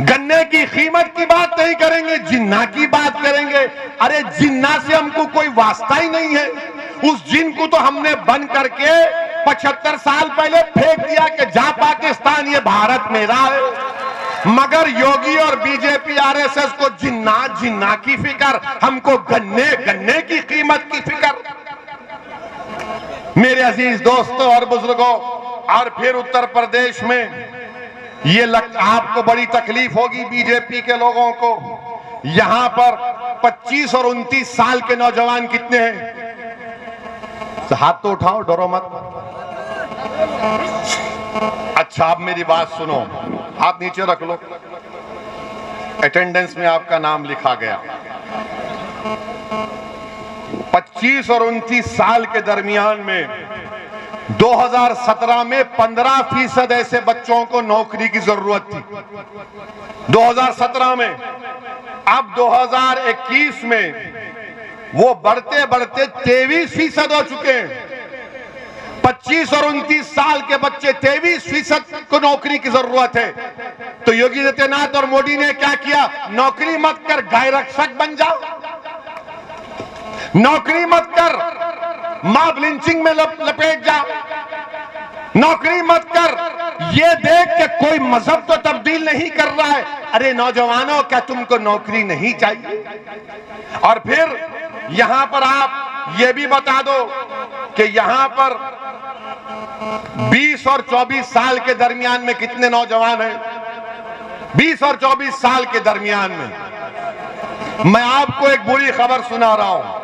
गन्ने की कीमत की बात नहीं करेंगे, जिन्ना की बात करेंगे। अरे जिन्ना से हमको कोई वास्ता ही नहीं है। उस जिन को तो हमने बंद करके 75 साल पहले फेंक दिया कि जा पाकिस्तान, ये भारत मेरा है। मगर योगी और बीजेपी आरएसएस को जिन्ना जिन्ना की फिक्र, हमको गन्ने गन्ने की कीमत की फिक्र। मेरे अजीज दोस्तों और बुजुर्गों, और फिर उत्तर प्रदेश में ये आपको बड़ी तकलीफ होगी बीजेपी के लोगों को। यहां पर 25 और 29 साल के नौजवान कितने हैं? हाथ तो उठाओ, डरो मत। अच्छा, आप मेरी बात सुनो, हाथ नीचे रख लो। अटेंडेंस में आपका नाम लिखा गया। 25 और 29 साल के दरमियान में 2017 में 15% ऐसे बच्चों को नौकरी की जरूरत थी 2017 में। अब 2021 में वो बढ़ते बढ़ते 23% हो चुके हैं। 25 और 29 साल के बच्चे 23% को नौकरी की जरूरत है। तो योगी आदित्यनाथ और मोदी ने क्या किया? नौकरी मत कर, गाय रक्षक बन जाओ। नौकरी मत कर, मॉब लिंचिंग में लपेट जाओ। नौकरी मत कर, ये देख के कोई मजहब तो तब्दील नहीं कर रहा है। अरे नौजवानों, क्या तुमको नौकरी नहीं चाहिए? और फिर यहां पर आप ये भी बता दो कि यहां पर 20 और 24 साल के दरमियान में कितने नौजवान हैं? 20 और 24 साल के दरमियान में मैं आपको एक बुरी खबर सुना रहा हूं।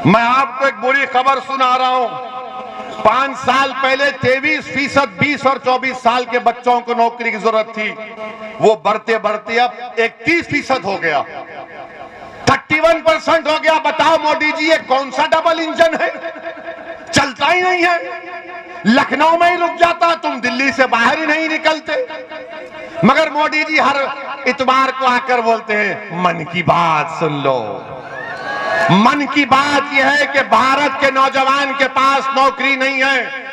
मैं आपको एक बुरी खबर सुना रहा हूं। 5 साल पहले 23% 20 और 24 साल के बच्चों को नौकरी की जरूरत थी। वो बढ़ते बढ़ते अब 31% हो गया, 31% हो गया। बताओ मोदी जी, ये कौन सा डबल इंजन है? चलता ही नहीं है। लखनऊ में ही रुक जाता, तुम दिल्ली से बाहर ही नहीं निकलते। मगर मोदी जी हर इतवार को आकर बोलते हैं, मन की बात सुन लो। मन की बात यह है कि भारत के नौजवान के पास नौकरी नहीं है।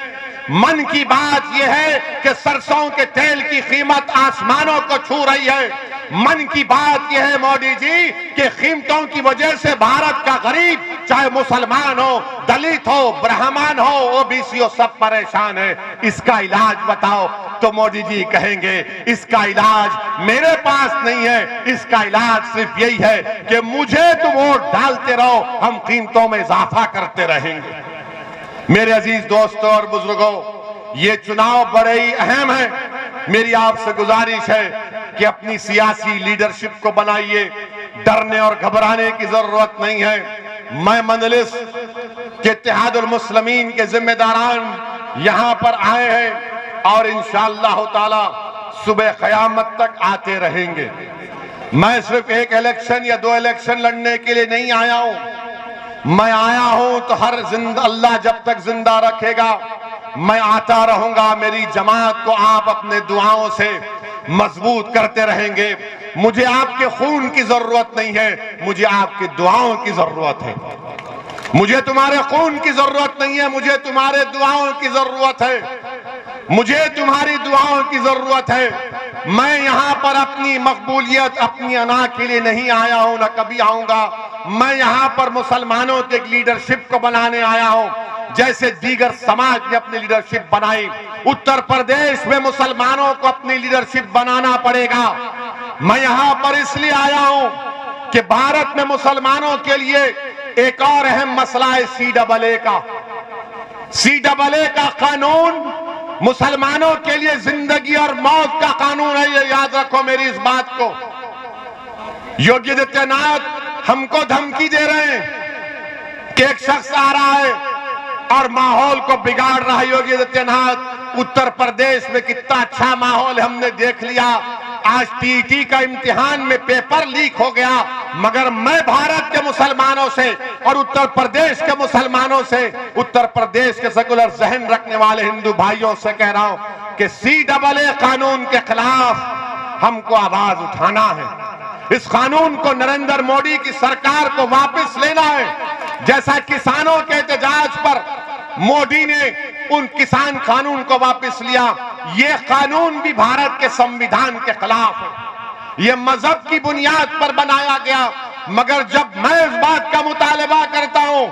मन की बात यह है कि सरसों के तेल की कीमत आसमानों को छू रही है। मन की बात यह है मोदी जी कि कीमतों की वजह से भारत का गरीब, चाहे मुसलमान हो, दलित हो, ब्राह्मण हो, ओबीसी हो, सब परेशान है। इसका इलाज बताओ। तो मोदी जी कहेंगे, इसका इलाज मेरे पास नहीं है। इसका इलाज सिर्फ यही है कि मुझे तुम वोट डालते रहो, हम कीमतों में इजाफा करते रहेंगे। मेरे अजीज दोस्तों और बुजुर्गों, ये चुनाव बड़े ही अहम है। मेरी आपसे गुजारिश है कि अपनी सियासी लीडरशिप को बनाइए। डरने और घबराने की जरूरत नहीं है। मैं मजलिस के इत्तेहादुल मुस्लिमीन के जिम्मेदारान यहां पर आए हैं और इंशाअल्लाह ताला सुबह क़यामत तक आते रहेंगे। मैं सिर्फ एक इलेक्शन या 2 इलेक्शन लड़ने के लिए नहीं आया हूं। मैं आया हूं तो अल्लाह जब तक जिंदा रखेगा मैं आता रहूंगा। मेरी जमात को आप अपने दुआओं से मजबूत करते रहेंगे। मुझे आपके खून की जरूरत नहीं है, मुझे आपकी दुआओं की जरूरत है। मुझे तुम्हारे खून की जरूरत नहीं है, मुझे तुम्हारे दुआओं की जरूरत है। मुझे तुम्हारी दुआओं की जरूरत है। मैं यहां पर अपनी मकबूलियत, अपनी अना के लिए नहीं आया हूं, न कभी आऊंगा। मैं यहां पर मुसलमानों के लीडरशिप को बनाने आया हूं, जैसे दीगर समाज ने अपनी लीडरशिप बनाई। उत्तर प्रदेश में मुसलमानों को अपनी लीडरशिप बनाना पड़ेगा। मैं यहां पर इसलिए आया हूं कि भारत में मुसलमानों के लिए एक और अहम मसला है CAA का। CAA का कानून मुसलमानों के लिए जिंदगी और मौत का कानून है। ये याद रखो मेरी इस बात को। योगी आदित्यनाथ हमको धमकी दे रहे हैं कि एक शख्स आ रहा है और माहौल को बिगाड़ रहा है। योगी आदित्यनाथ, उत्तर प्रदेश में कितना अच्छा माहौल हमने देख लिया। आज टीटी का इम्तिहान में पेपर लीक हो गया, मगर मैं भारत के मुसलमानों से और उत्तर प्रदेश के मुसलमानों से, उत्तर प्रदेश के सेकुलर जहन रखने वाले हिंदू भाइयों से कह रहा हूं कि CAA कानून के खिलाफ हमको आवाज उठाना है। इस कानून को नरेंद्र मोदी की सरकार को वापस लेना है। जैसा किसानों के एहतजाज पर मोदी ने उन किसान कानून को वापस लिया, ये कानून भी भारत के संविधान के खिलाफ है। ये मजहब की बुनियाद पर बनाया गया। मगर जब मैं इस बात का मुतालबा करता हूं,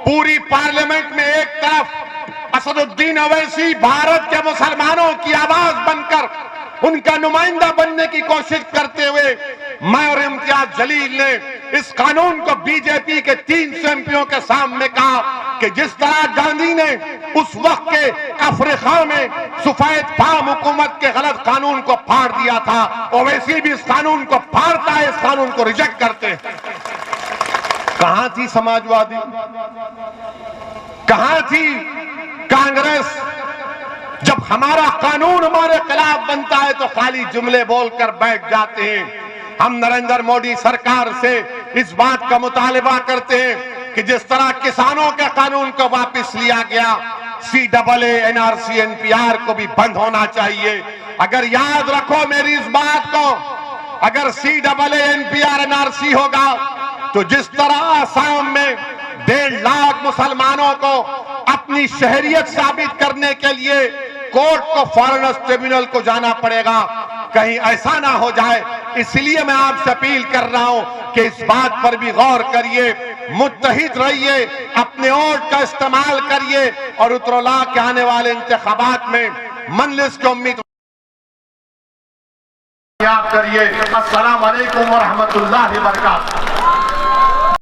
पूरी पार्लियामेंट में एक तरफ असदुद्दीन ओवैसी भारत के मुसलमानों की आवाज बनकर उनका नुमाइंदा बनने की कोशिश करते हुए, मैं और इम्तियाज जलील ने इस कानून को बीजेपी के 300 एमपीओं के सामने कहा कि जिस तरह गांधी ने उस वक्त के अफ्रीका में सफेद फार्म हुकूमत के गलत कानून को फाड़ दिया था, ओवैसी भी इस कानून को फाड़ता है, इस कानून को रिजेक्ट करते हैं। कहां थी समाजवादी, कहां थी कांग्रेस? जब हमारा कानून हमारे खिलाफ बनता है तो खाली जुमले बोलकर बैठ जाते हैं। हम नरेंद्र मोदी सरकार से इस बात का मुतालिबा करते हैं कि जिस तरह किसानों के कानून को वापस लिया गया, CAA, NRC, NPR को भी बंद होना चाहिए। अगर याद रखो मेरी इस बात को, अगर CAA, NPR, NRC होगा तो जिस तरह आसाम में 1.5 लाख मुसलमानों को अपनी शहरियत साबित करने के लिए कोर्ट को फॉरेनर्स ट्रिब्यूनल को जाना पड़ेगा, कहीं ऐसा ना हो जाए। इसलिए मैं आपसे अपील कर रहा हूं कि इस बात पर भी गौर करिए, मुत्तहिद रहिए, अपने वोट का इस्तेमाल करिए और उत्तरला के आने वाले इंतखाबात में मजलिस की उम्मीद करिए। अस्सलाम वालेकुम व रहमतुल्लाहि व बरकातहू।